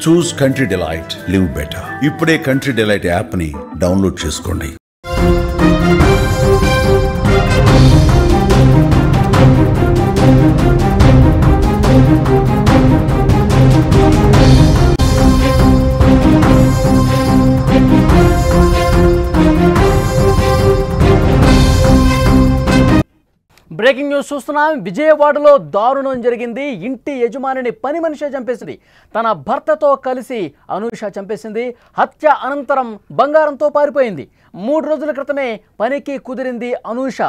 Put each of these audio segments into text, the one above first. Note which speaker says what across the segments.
Speaker 1: చూస్ country delight, live better. ఇప్పుడే country delight app ని download చేసుకోండి.
Speaker 2: బ్రేకింగ్ న్యూస్ చూస్తున్నాం. విజయవాడలో దారుణం జరిగింది. ఇంటి యజమానిని పని మనిషి చంపేసింది. తన భర్తతో కలిసి అనూష చంపేసింది. హత్య అనంతరం బంగారంతో పారిపోయింది. 3 రోజుల క్రితమే పనికి కుదిరింది అనూష.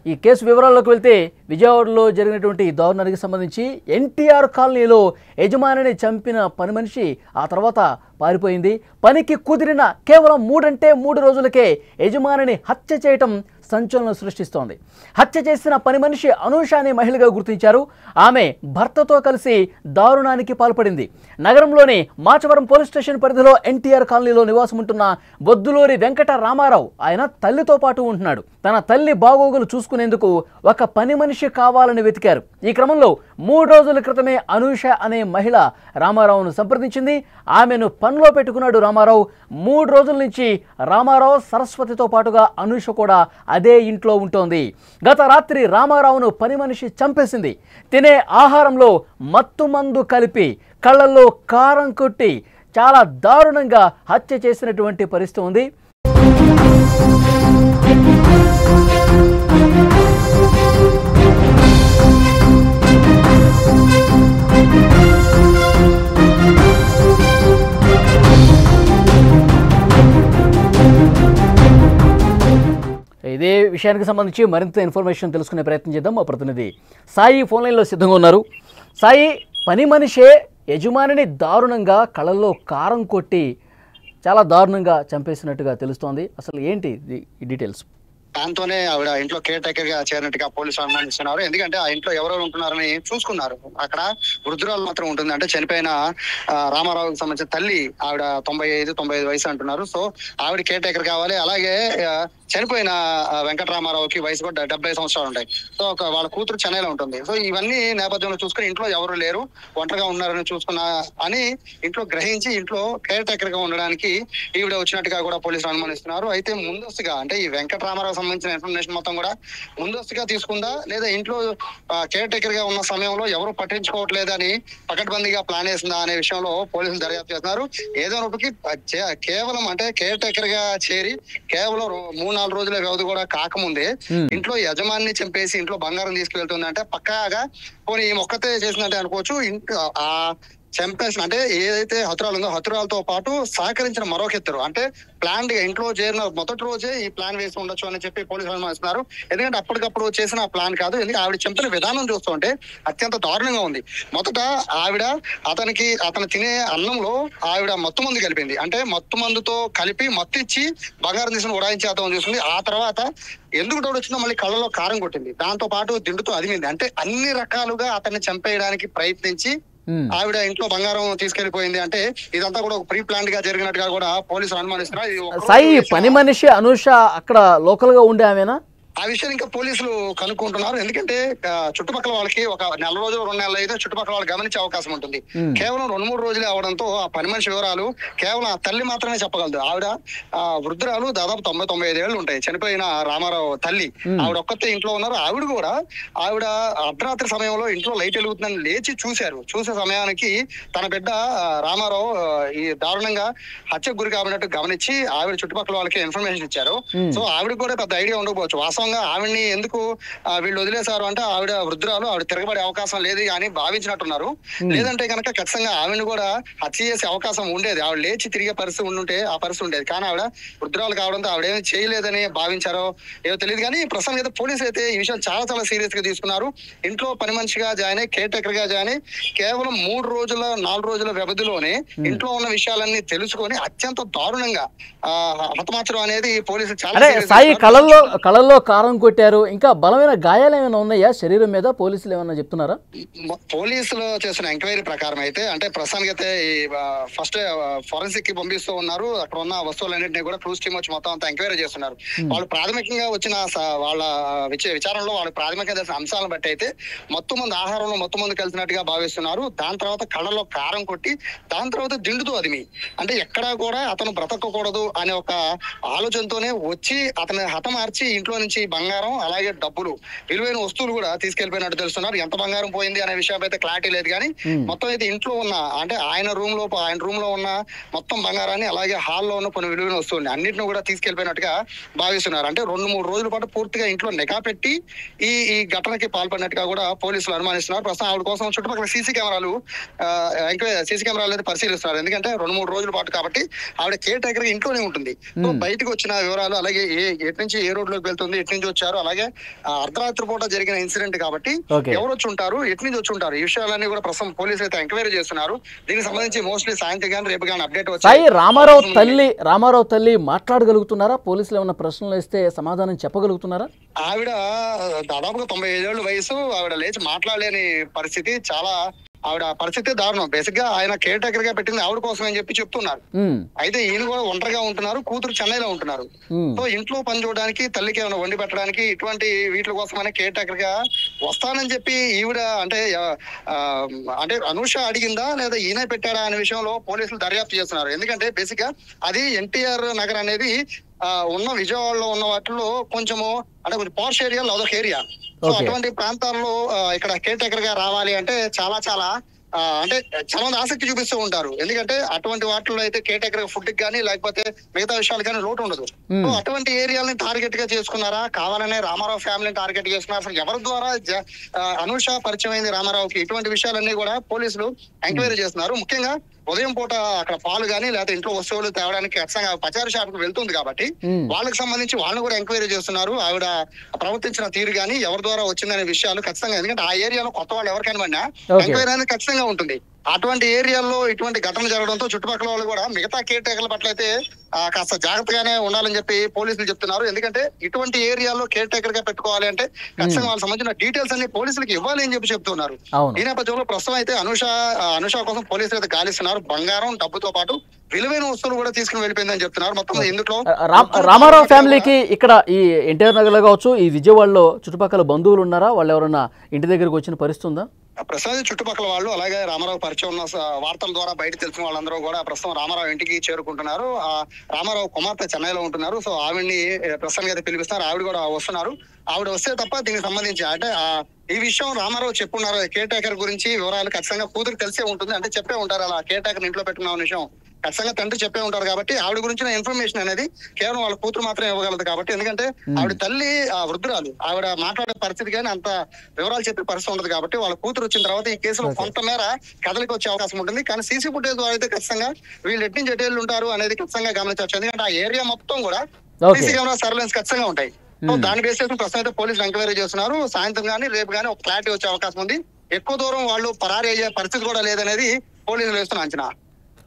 Speaker 2: ఈ కేసు వివరాల్లోకి వెళ్తే విజయవాడలో జరిగినటువంటి దారుణానికి సంబంధించి ఎన్టీఆర్ కాలనీలో యజమానిని చంపిన పని మనిషి ఆ తర్వాత పారిపోయింది. పనికి కుదిరిన కేవలం 3 రోజులకే యజమానిని హత్య చేయటం సంచలనం సృష్టిస్తోంది. హత్య చేసిన పని మనిషి అనూష అనే మహిళగా గుర్తించారు. ఆమె భర్తతో కలిసి దారుణానికి పాల్పడింది. నగరంలోని మాచవరం పోలీస్ స్టేషన్ పరిధిలో ఎన్టీఆర్ కాలనీలో నివాసం ఉంటున్న బొద్దులూరి వెంకట రామారావు ఆయన తల్లితో పాటు ఉంటున్నాడు. తన తల్లి బాగోగులు చూసుకునేందుకు ఒక పని మనిషి కావాలని వెతికారు. ఈ క్రమంలో 3 రోజుల క్రితమే అనూష అనే మహిళ రామారావును సంప్రదించింది. ఆమెను పనిలో పెట్టుకున్నాడు రామారావు. 3 రోజుల నుంచి రామారావు, సరస్వతితో పాటుగా అనూష కూడా అదే ఇంట్లో ఉంటోంది. గత రాత్రి రామారావును పని మనిషి చంపేసింది. తినే ఆహారంలో మత్తు మందు కలిపి కళ్ళల్లో కారం కొట్టి చాలా దారుణంగా హత్య చేసినటువంటి పరిస్థితి ఉంది. ఇదే విషయానికి సంబంధించి మరింత ఇన్ఫర్మేషన్ తెలుసుకునే ప్రయత్నం చేద్దాం. మా ప్రతినిధి సాయి ఫోన్ లైన్లో సిద్ధంగా ఉన్నారు. సాయి, పని మనిషే యజమానిని దారుణంగా కళ్ళల్లో కారం కొట్టి చాలా దారుణంగా చంపేసినట్టుగా తెలుస్తోంది. అసలు ఏంటి ఈ డీటెయిల్స్?
Speaker 3: దాంతోనే ఆవిడ ఇంట్లో కేర్ టేకర్ గా చేరినట్టుగా పోలీసులు అనుమానిస్తున్నారు. ఎందుకంటే ఆ ఇంట్లో ఎవరెవరు ఉంటున్నారని చూసుకున్నారు. అక్కడ వృద్ధురాలు మాత్రం ఉంటుంది. అంటే చనిపోయిన రామారావుకి సంబంధించిన తల్లి ఆవిడ 95 వయసు అంటున్నారు. సో ఆవిడ కేర్ టేకర్ కావాలి. అలాగే చనిపోయిన వెంకటరామారావుకి వయసు కూడా 70 సంవత్సరాలు ఉంటాయి. సో వాళ్ళ కూతురు చెన్నైలో ఉంటుంది. సో ఇవన్నీ నేపథ్యంలో చూసుకుని ఇంట్లో ఎవరు లేరు, ఒంటరిగా ఉన్నారని చూసుకున్నా అని ఇంట్లో గ్రహించి ఇంట్లో కేర్ టేకర్ గా ఉండడానికి ఈవిడ వచ్చినట్టుగా కూడా పోలీసులు అనుమానిస్తున్నారు. అయితే ముందస్తుగా అంటే ఈ వెంకటరామారావు సంబంధించిన ఇన్ఫర్మేషన్ మొత్తం కూడా ముందస్తుగా తీసుకుందా, లేదా ఇంట్లో కేర్ టేకర్ గా ఉన్న సమయంలో ఎవరు పట్టించుకోవట్లేదని పకడ్బందీగా ప్లాన్ వేసిందా అనే విషయంలో పోలీసులు దర్యాప్తు చేస్తున్నారు. ఏదోనప్పటికీ కేవలం అంటే కేర్ టేకర్ గా చేరి కేవలం 3-4 రోజుల వ్యవధి కూడా కాకముందే ఇంట్లో యజమాని చంపేసి ఇంట్లో బంగారం తీసుకువెళ్తుంది అంటే పక్కాగా పోనీ ఈ మొక్కతే చేసిందంటే అనుకోవచ్చు. ఇంట్లో ఆ చంపేసిన అంటే ఏదైతే హతురాలు ఉందో హతురాలతో పాటు సహకరించిన మరొక ఇద్దరు అంటే ప్లాన్ గా ఇంట్లో చేరిన మొదటి రోజే ఈ ప్లాన్ వేసి ఉండొచ్చు అని చెప్పి పోలీసులు అనుమానిస్తున్నారు. ఎందుకంటే అప్పటికప్పుడు చేసిన ప్లాన్ కాదు. ఎందుకంటే ఆవిడ చంపిన విధానం చూస్తుంటే అత్యంత దారుణంగా ఉంది. మొదట ఆవిడ అతను తినే అన్నంలో ఆవిడ మత్తు మందు కలిపింది. అంటే మత్తు మందుతో కలిపి మత్తు ఇచ్చి బంగారం తీసుకుని ఉడాయించేద్దామని చూసింది. ఆ తర్వాత ఎందుకు డౌట్ వచ్చిందో మళ్ళీ కళ్ళలో కారం కొట్టింది. దాంతో పాటు దిండుతో అదిమింది. అంటే అన్ని రకాలుగా అతన్ని చంపేయడానికి ప్రయత్నించి ఆవిడ ఇంట్లో బంగారం తీసుకెళ్లిపోయింది. అంటే ఇదంతా కూడా ఒక ప్రీ ప్లాన్ గా జరిగినట్టుగా కూడా పోలీసులు అనుమానిస్తున్నారు.
Speaker 2: సాయి, పని మనిషి అనూష అక్కడ లోకల్ గా ఉండే ఆమెనా?
Speaker 3: ఆ విషయం ఇంకా పోలీసులు కనుక్కుంటున్నారు. ఎందుకంటే చుట్టుపక్కల వాళ్ళకి ఒక 4 రోజులు 2 నెలలు అయితే చుట్టుపక్కల వాళ్ళు గమనించే అవకాశం ఉంటుంది. కేవలం 2-3 రోజులే అవడంతో ఆ పని మనిషి వివరాలు కేవలం ఆ తల్లి మాత్రమే చెప్పగలదు. ఆవిడ వృద్ధురాలు దాదాపు 90-95 ఏళ్ళు ఉంటాయి. చనిపోయిన రామారావు తల్లి ఆవిడ ఒక్కతే ఇంట్లో ఉన్నారు. ఆవిడ అర్ధరాత్రి సమయంలో ఇంట్లో లైట్ వెలుగుతుందని లేచి చూసే సమయానికి తన బిడ్డ రామారావు ఈ దారుణంగా హత్యకు గురి కాబడినట్టు గమనించి ఆవిడ చుట్టుపక్కల వాళ్ళకి ఇన్ఫర్మేషన్ ఇచ్చారు. సో ఆవిడ కూడా పెద్ద ఐడియా ఉండకపోవచ్చు. వాస్తవంగా ఆవిడ్ని ఎందుకు వీళ్ళు వదిలేశారు అంటే ఆవిడ వృద్ధురాలు, ఆవిడ తిరగబడే అవకాశం లేదు అని భావించినట్టున్నారు. లేదంటే కనుక ఖచ్చితంగా ఆవిడని కూడా హత్య చేసే అవకాశం ఉండేది. ఆవిడ లేచి తిరిగే పరిస్థితి ఉండుంటే ఆ పరిస్థితి ఉండేది. కానీ ఆవిడ వృద్ధురాలు కావడంతో ఆవిడేమీ చేయలేదని భావించారో ఏదో తెలియదు. కానీ ప్రస్తుతం అయితే పోలీసులు అయితే ఈ విషయం చాలా సీరియస్ గా తీసుకున్నారు. ఇంట్లో పని మనిషిగా జాయిన్ అయ్యి కేర్ టేకర్ గా జాయిన్ అయ్యి కేవలం 3-4 రోజుల వ్యవధిలోనే ఇంట్లో ఉన్న విషయాలన్నీ తెలుసుకొని అత్యంత దారుణంగా హతమార్చడం అనేది పోలీసులు చాలా
Speaker 2: సాయి కళల్లో కారం కొట్టారు. ఇంకా బలమైన గాయాలు ఏమైనా ఉన్నాయా శరీరం మీద? పోలీసులు ఏమైనా చెప్తున్నారా?
Speaker 3: పోలీసులు చేసిన ఎంక్వైరీ ప్రకారం అయితే అంటే ప్రస్తుతానికి అయితే ఫస్ట్ ఫోరెన్సిక్ కి పంపిస్తూ ఉన్నారు. అక్కడ ఉన్న వస్తువులన్నింటినీ కూడా క్రూజ్ టీమ్ వచ్చి మొత్తం అంతా ఎంక్వైరీ చేస్తున్నారు. వాళ్ళు ప్రాథమికంగా వచ్చిన వాళ్ళ విచారణలో వాళ్ళు ప్రాథమికంగా తెలిసిన అంశాలను బట్టి అయితే మొత్తం మంది ఆహారంలో మొత్తం మంది కలిసినట్టుగా భావిస్తున్నారు. దాని తర్వాత కళ్ళలో కారం కొట్టి దాని తర్వాత దిండుతో అదిమి అంటే ఎక్కడా కూడా అతను బ్రతకకూడదు అనే ఒక ఆలోచనతోనే వచ్చి అతని హతమార్చి ఇంట్లో నుంచి బంగారం అలాగే డబ్బులు విలువైన వస్తువులు కూడా తీసుకెళ్లిపోయినట్టు తెలుస్తున్నారు. ఎంత బంగారం పోయింది అనే విషయం అయితే క్లారిటీ లేదు కానీ మొత్తం అయితే ఇంట్లో ఉన్న అంటే ఆయన రూమ్ లో ఉన్న మొత్తం బంగారాన్ని అలాగే హాల్లో ఉన్న కొన్ని విలువైన వస్తువుల్ని అన్నింటిని కూడా తీసుకెళ్లిపోయినట్టుగా భావిస్తున్నారు. అంటే 2-3 రోజుల పాటు పూర్తిగా ఇంట్లో నిఘా పెట్టి ఈ ఘటనకి పాల్పడినట్టుగా కూడా పోలీసులు అనుమానిస్తున్నారు. ప్రస్తుతం ఆవిడ కోసం చుట్టుపక్కల సీసీ కెమెరాలు అయితే పరిశీలిస్తున్నారు. ఎందుకంటే 2-3 రోజుల పాటు కాబట్టి ఆవిడ కేర్ టేకర్ ఇంట్లోనే ఉంటుంది. సో బయటకు వచ్చిన వివరాలు అలాగే ఎటు నుంచి ఏ రోడ్ లోకి వెళ్తుంది, ఎటు నుంచి వచ్చారు, అలాగే అర్ధరాత్రి పూట జరిగిన ఇన్సిడెంట్ కాబట్టి ఎవరు వచ్చి ఉంటారు, ఎటు నుంచి వచ్చి ఉంటారు, ఈ విషయాలన్నీ కూడా ప్రస్తుతం పోలీసులు అయితే ఎంక్వైరీ చేస్తున్నారు. దీనికి సంబంధించి మోస్ట్లీ సాయంత్రం కానీ రేపు కానీ అప్డేట్ వచ్చాయి.
Speaker 2: రామారావు తల్లి మాట్లాడగలుగుతున్నారా? పోలీసులు ఏమైనా ప్రశ్నలు ఇస్తే సమాధానం చెప్పగలుగుతున్నారా?
Speaker 3: ఆవిడ దాదాపుగా 95 ఏళ్ళ వయసు. ఆవిడ లేచి మాట్లాడలేని పరిస్థితి. చాలా ఆవిడ పరిస్థితి దారుణం. బేసిక్ గా ఆయన కేర్ టేకర్ గా పెట్టింది ఆవిడ కోసం అని చెప్పి చెప్తున్నారు. అయితే ఈయన కూడా ఒంటరిగా ఉంటున్నారు, కూతురు చెన్నైలో ఉంటున్నారు. సో ఇంట్లో పని చూడడానికి, తల్లికి ఏమైనా వండి పెట్టడానికి ఇటువంటి వీటి కోసమనే కేర్ టేకర్ గా వస్తానని చెప్పి ఈవిడ అంటే అనూష అడిగిందా లేదా ఈయన పెట్టాడా అనే విషయంలో పోలీసులు దర్యాప్తు చేస్తున్నారు. ఎందుకంటే బేసిక్ గా అది ఎన్టీఆర్ నగర్ అనేది ఉన్న విజయవాడలో ఉన్న వాటిలో కొంచెము అంటే కొంచెం పాష్ ఏరియా, అదొక ఏరియా. సో అటువంటి ప్రాంతాల్లో ఇక్కడ కేర్ టేకర్ గా రావాలి అంటే చాలా అంటే చాలా మంది ఆసక్తి చూపిస్తూ ఉంటారు. ఎందుకంటే అటువంటి వాటిల్లో అయితే కేర్ టేకర్ ఫుడ్ కానీ లేకపోతే మిగతా విషయాలు కానీ లోటు ఉండదు. సో అటువంటి ఏరియాలని టార్గెట్ గా చేసుకున్నారా, కావాలనే రామారావు ఫ్యామిలీని టార్గెట్ చేసుకున్నారా, అసలు ఎవరి ద్వారా అనూష పరిచయం అయింది రామారావుకి, ఇటువంటి విషయాలన్నీ కూడా పోలీసులు ఎంక్వైరీ చేస్తున్నారు. ముఖ్యంగా ఉదయం పూట అక్కడ పాలు గానీ లేకపోతే ఇంట్లో వస్తువులు తేవడానికి ఖచ్చితంగా పచారీ షాప్ కు వెళ్తుంది కాబట్టి వాళ్ళకి సంబంధించి వాళ్ళని కూడా ఎంక్వైరీ చేస్తున్నారు. ఆవిడ ప్రవర్తించిన తీరు గానీ ఎవరి ద్వారా వచ్చిందనే విషయాలు ఖచ్చితంగా, ఎందుకంటే ఆ ఏరియాలో కొత్త వాళ్ళు ఎవరికైనా పడినా ఎంక్వైరీ అనేది ఖచ్చితంగా ఉంటుంది. అటువంటి ఏరియాల్లో ఇటువంటి ఘటన జరగడంతో చుట్టుపక్కల వాళ్ళు కూడా మిగతా కేర్ టేకర్ల పట్ల అయితే కాస్త జాగ్రత్తగానే ఉండాలని చెప్పి పోలీసులు చెప్తున్నారు. ఎందుకంటే ఇటువంటి ఏరియాలో కేర్ టేకర్ గా పెట్టుకోవాలి అంటే ఖచ్చితంగా వాళ్ళకి సంబంధించిన డీటెయిల్స్ అన్ని పోలీసులకు ఇవ్వాలి అని చెప్పి చెప్తున్నారు. ఈ నేపథ్యంలో ప్రస్తుతం అయితే అనూష కోసం పోలీసులు అయితే గాలిస్తున్నారు. బంగారం, డబ్బుతో పాటు విలువైన వస్తువులు కూడా తీసుకుని వెళ్ళిపోయిందని చెప్తున్నారు. మొత్తం ఇందులో
Speaker 2: రామారావు ఫ్యామిలీకి ఇక్కడ ఈ ఎన్టీఆర్ నగర్ లో కావచ్చు, ఈ విజయవాడలో చుట్టుపక్కల బంధువులు ఉన్నారా? వాళ్ళు ఎవరన్నా ఇంటి దగ్గరకు వచ్చిన పరిస్థితి ఉందా?
Speaker 3: ప్రస్తుతం చుట్టుపక్కల వాళ్ళు అలాగే రామారావు పరిచయం ఉన్న వార్తల ద్వారా బయట తెలిసిన వాళ్ళందరూ కూడా ప్రస్తుతం రామారావు ఇంటికి చేరుకుంటున్నారు. రామారావు కుమార్తె చెన్నైలో ఉంటున్నారు. సో ఆవిడ్ని ప్రస్తుతానికి అయితే పిలిపిస్తున్నారు. ఆవిడ కూడా వస్తున్నారు. ఆవిడ వస్తే తప్ప దీనికి సంబంధించి అంటే ఈ విషయం రామారావు చెప్పున్నారు. కేర్ టేకర్ గురించి వివరాలు ఖచ్చితంగా కూతురు తెలిసే ఉంటుంది, అంటే చెప్పే ఉంటారు. అలా కేర్ టేకర్ ఇంట్లో పెట్టుకున్న విషయం ఖచ్చితంగా తండ్రి చెప్పే ఉంటారు కాబట్టి ఆవిడ గురించిన ఇన్ఫర్మేషన్ అనేది కేవలం వాళ్ళ కూతురు మాత్రమే ఇవ్వగలదు. కాబట్టి ఎందుకంటే ఆవిడ తల్లి వృద్ధురాలు, ఆవిడ మాట్లాడే పరిస్థితి కానీ అంత వివరాలు చెప్పే పరిస్థితి ఉండదు. కాబట్టి వాళ్ళ కూతురు వచ్చిన తర్వాత ఈ కేసులో కొంతమేర కదలికి వచ్చే అవకాశం ఉంటుంది. కానీ సీసీ ఫుటేజ్ ద్వారా అయితే ఖచ్చితంగా వీళ్ళు ఎట్టి నుంచి ఎటు ఉంటారు అనేది ఖచ్చితంగా గమనించవచ్చు. ఎందుకంటే ఆ ఏరియా మొత్తం కూడా సీసీ కెమెరా సర్వేలెన్స్ ఖచ్చితంగా ఉంటాయి. సో దాని బేస్ చేసుకుని ప్రస్తుతం అయితే పోలీసులు ఎంక్వైరీ చేస్తున్నారు. సాయంత్రం కానీ రేపు కానీ ఒక క్లారిటీ వచ్చే అవకాశం ఉంది. ఎక్కువ దూరం వాళ్ళు పరారీ అయ్యే పరిస్థితి కూడా లేదనేది పోలీసులు వేస్తున్న అంచనా.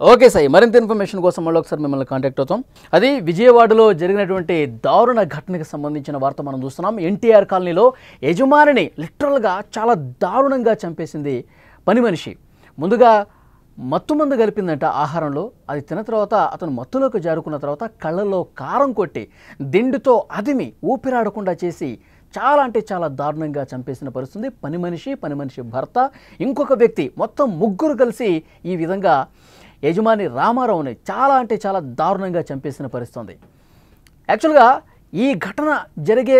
Speaker 2: ఓకే సాయి, మరింత ఇన్ఫర్మేషన్ కోసం మళ్ళీ ఒకసారి మిమ్మల్ని కాంటాక్ట్ అవుతాం. అది విజయవాడలో జరిగినటువంటి దారుణ ఘటనకు సంబంధించిన వార్త మనం చూస్తున్నాం. ఎన్టీఆర్ కాలనీలో యజమానిని లిటరల్గా చాలా దారుణంగా చంపేసింది పని మనిషి. ముందుగా మత్తుమందు కలిపిందంట ఆహారంలో. అది తిన్న తర్వాత అతను మత్తులోకి జారుకున్న తర్వాత కళ్ళల్లో కారం కొట్టి దిండుతో అదిమి ఊపిరాడకుండా చేసి చాలా అంటే చాలా దారుణంగా చంపేసిన పరిస్థితి. పని మనిషి భర్త, ఇంకొక వ్యక్తి, మొత్తం ముగ్గురు కలిసి ఈ విధంగా యజమాని రామారావుని చాలా అంటే చాలా దారుణంగా చంపేసిన పరిస్థితి. యాక్చువల్గా ఈ ఘటన జరిగే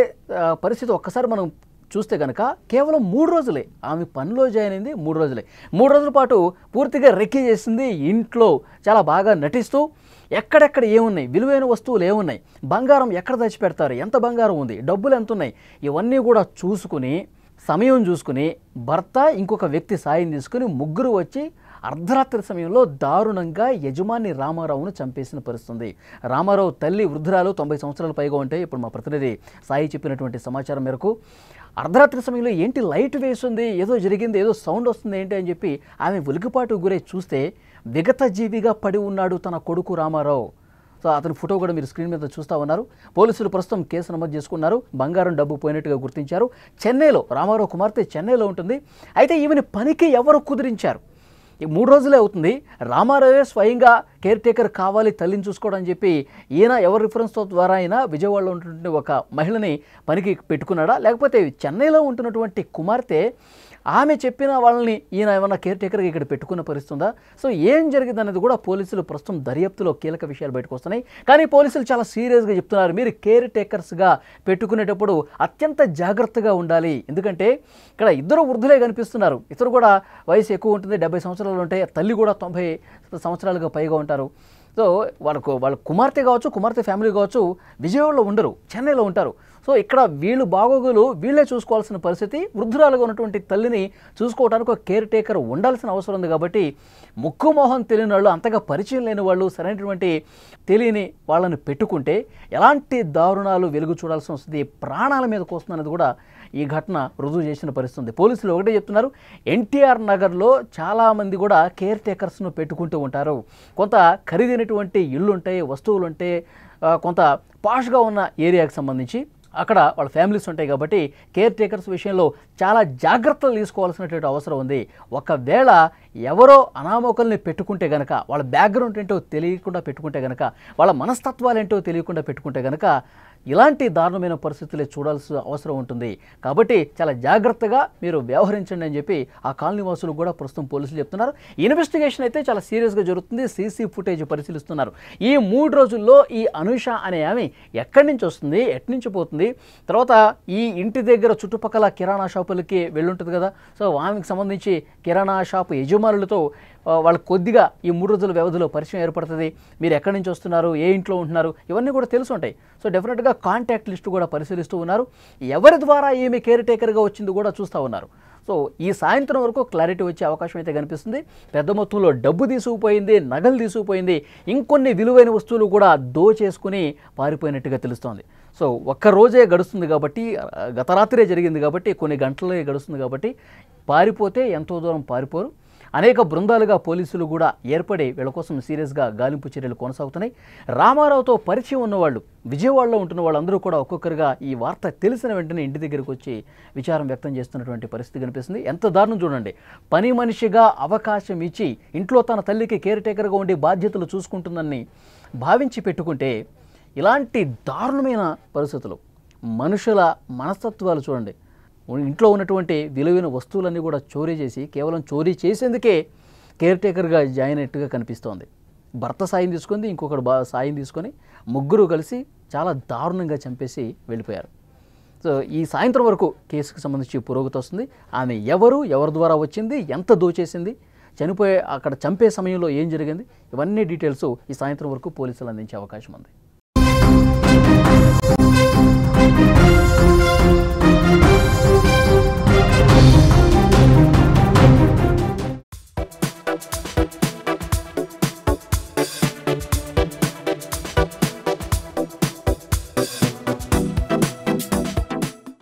Speaker 2: పరిస్థితి ఒక్కసారి మనం చూస్తే కనుక కేవలం 3 రోజులే ఆమె పనిలో జాయిన్ అయింది. 3 రోజులే, 3 రోజుల పాటు పూర్తిగా రెక్కి చేసింది. ఇంట్లో చాలా బాగా నటిస్తూ ఎక్కడెక్కడ ఏమున్నాయి, విలువైన వస్తువులు ఏమున్నాయి, బంగారం ఎక్కడ దాచిపెడతారు, ఎంత బంగారం ఉంది, డబ్బులు ఎంత ఉన్నాయి, ఇవన్నీ కూడా చూసుకుని సమయం చూసుకుని భర్త ఇంకొక వ్యక్తి సాయం తీసుకుని ముగ్గురు వచ్చి అర్ధరాత్రి సమయంలో దారుణంగా యజమాని రామారావును చంపేసిన పరిస్థితుంది. రామారావు తల్లి వృద్ధురాలు, 90 సంవత్సరాలు పైగా ఉంటాయి. ఇప్పుడు మా ప్రతినిధి సాయి చెప్పినటువంటి సమాచారం మేరకు అర్ధరాత్రి సమయంలో ఏంటి లైట్ వేస్తుంది, ఏదో జరిగింది, ఏదో సౌండ్ వస్తుంది ఏంటి అని చెప్పి ఆమె ఉలికిపాటు గురై చూస్తే విగత జీవిగా పడి ఉన్నాడు తన కొడుకు రామారావు. సో అతని ఫోటో కూడా మీరు స్క్రీన్ మీద చూస్తూ ఉన్నారు. పోలీసులు ప్రస్తుతం కేసు నమోదు చేసుకున్నారు. బంగారం డబ్బు పోయినట్టుగా గుర్తించారు. చెన్నైలో రామారావు కుమార్తె చెన్నైలో ఉంటుంది. అయితే ఈమెని పనికి ఎవరు కుదిరించారు? ఈ 3 రోజులే అవుతుంది. రామారావే స్వయంగా కేర్ టేకర్ కావాలి తల్లిని చూసుకోవడం అని చెప్పి ఈయన ఎవరి రిఫరెన్స్తో ద్వారా అయినా విజయవాడలో ఉంటున్న ఒక మహిళని పనికి పెట్టుకున్నాడా, లేకపోతే చెన్నైలో ఉంటున్నటువంటి కుమార్తె ఆమె చెప్పిన వాళ్ళని ఈయన ఏమన్నా కేర్ టేకర్గా ఇక్కడ పెట్టుకున్న పరిస్థితుందా? సో ఏం జరిగింది అనేది కూడా పోలీసులు ప్రస్తుతం దర్యాప్తులో కీలక విషయాలు బయటకు వస్తున్నాయి. కానీ పోలీసులు చాలా సీరియస్గా చెప్తున్నారు, మీరు కేర్ టేకర్స్గా పెట్టుకునేటప్పుడు అత్యంత జాగ్రత్తగా ఉండాలి. ఎందుకంటే ఇక్కడ ఇద్దరు వృద్ధులే కనిపిస్తున్నారు. ఇద్దరు కూడా వయసు ఎక్కువ ఉంటుంది, 70 సంవత్సరాలు ఉంటాయి. తల్లి కూడా 90 సంవత్సరాలుగా పైగా ఉంటారు. సో వాళ్ళ కుమార్తె కావచ్చు, కుమార్తె ఫ్యామిలీ కావచ్చు, విజయవాడలో ఉండరు, చెన్నైలో ఉంటారు. సో ఇక్కడ వీళ్ళు బాగోగులు వీళ్ళే చూసుకోవాల్సిన పరిస్థితి. వృద్ధురాలుగా ఉన్నటువంటి తల్లిని చూసుకోవడానికి ఒక కేర్ టేకర్ ఉండాల్సిన అవసరం ఉంది. కాబట్టి ముక్కు మొహం తెలియని వాళ్ళు, అంతగా పరిచయం లేని వాళ్ళు, సరైనటువంటి తెలియని వాళ్ళని పెట్టుకుంటే ఎలాంటి దారుణాలు వెలుగు చూడాల్సి వస్తుంది, ప్రాణాల మీదకి వస్తుందనేది కూడా ఈ ఘటన రుజువు చేసిన పరిస్థితి. పోలీసులు ఒకటే చెప్తున్నారు, ఎన్టీఆర్ నగర్లో చాలామంది కూడా కేర్ టేకర్స్ను పెట్టుకుంటూ ఉంటారు. కొంత ఖరీదైనటువంటి ఇళ్ళు ఉంటాయి, వస్తువులు ఉంటాయి, కొంత పాష్గా ఉన్న ఏరియాకి సంబంధించి అక్కడ వాళ్ళ ఫ్యామిలీస్ ఉంటాయి. కాబట్టి కేర్ టేకర్స్ విషయంలో చాలా జాగ్రత్తలు తీసుకోవాల్సినటువంటి అవసరం ఉంది. ఒకవేళ ఎవరో అనామకుల్ని పెట్టుకుంటే గనక, వాళ్ళ బ్యాక్గ్రౌండ్ ఏంటో తెలియకుండా పెట్టుకుంటే గనక, వాళ్ళ మనస్తత్వాలు ఏంటో తెలియకుండా పెట్టుకుంటే గనక ఇలాంటి దారుణమైన పరిస్థితులే చూడాల్సిన అవసరం ఉంటుంది. కాబట్టి చాలా జాగ్రత్తగా మీరు వ్యవహరించండి అని చెప్పి ఆ కాలనీ వాసులు కూడా ప్రస్తుతం పోలీసులు చెప్తున్నారు. ఇన్వెస్టిగేషన్ అయితే చాలా సీరియస్గా జరుగుతుంది. సీసీ ఫుటేజ్ పరిశీలిస్తున్నారు. ఈ 3 రోజుల్లో ఈ అనూష అనే ఆమె ఎక్కడి నుంచి వస్తుంది, ఎటు నుంచి పోతుంది, తర్వాత ఈ ఇంటి దగ్గర చుట్టుపక్కల కిరాణా షాపులకి వెళ్ళుంటుంది కదా. సో ఆమెకు సంబంధించి కిరాణా షాపు యజమానులతో వాళ్ళకి కొద్దిగా ఈ 3 రోజుల వ్యవధిలో పరిచయం ఏర్పడుతుంది. మీరు ఎక్కడి నుంచి వస్తున్నారు, ఏ ఇంట్లో ఉంటున్నారు, ఇవన్నీ కూడా తెలిసి ఉంటాయి. సో డెఫినెట్గా కాంటాక్ట్ లిస్టు కూడా పరిశీలిస్తూ ఉన్నారు. ఎవరి ద్వారా ఏమి కేర్ టేకర్గా వచ్చింది కూడా చూస్తూ ఉన్నారు. సో ఈ సాయంత్రం వరకు క్లారిటీ వచ్చే అవకాశం అయితే కనిపిస్తుంది. పెద్ద మొత్తంలో డబ్బు తీసుకుపోయింది, నగలు తీసుకుపోయింది, ఇంకొన్ని విలువైన వస్తువులు కూడా దోచేసుకుని పారిపోయినట్టుగా తెలుస్తోంది. సో ఒక్కరోజే గడుస్తుంది కాబట్టి, గత రాత్రే జరిగింది కాబట్టి, కొన్ని గంటలే గడుస్తుంది కాబట్టి పారిపోతే ఎంతో దూరం పారిపోరు. అనేక బృందాలుగా పోలీసులు కూడా ఏర్పడి వీళ్ళ కోసం సీరియస్గా గాలింపు చర్యలు కొనసాగుతున్నాయి. రామారావుతో పరిచయం ఉన్నవాళ్ళు, విజయవాడలో ఉంటున్న వాళ్ళందరూ కూడా ఒక్కొక్కరుగా ఈ వార్త తెలిసిన వెంటనే ఇంటి దగ్గరికి వచ్చి విచారం వ్యక్తం చేస్తున్నటువంటి పరిస్థితి కనిపిస్తుంది. ఎంత దారుణం చూడండి. పని మనిషిగా అవకాశం ఇచ్చి ఇంట్లో తన తల్లికి కేర్ టేకర్గా ఉండి బాధ్యతలు చూసుకుంటుందని భావించి పెట్టుకుంటే ఇలాంటి దారుణమైన పరిస్థితులు, మనుషుల మనస్తత్వాలు చూడండి. ఇంట్లో ఉన్నటువంటి విలువైన వస్తువులన్నీ కూడా చోరీ చేసి, కేవలం చోరీ చేసేందుకే కేర్ టేకర్గా జాయిన్ అయినట్టుగా కనిపిస్తోంది. భర్త సాయం తీసుకుంది, ఇంకొకరు సాయం తీసుకొని ముగ్గురు కలిసి చాలా దారుణంగా చంపేసి వెళ్ళిపోయారు. సో ఈ సాయంత్రం వరకు కేసుకు సంబంధించి పురోగతి వస్తుంది. ఆమె ఎవరి ద్వారా వచ్చింది, ఎంత దోచేసింది, అక్కడ చంపే సమయంలో ఏం జరిగింది, ఇవన్నీ డీటెయిల్స్ ఈ సాయంత్రం వరకు పోలీసులు అందించే అవకాశం ఉంది.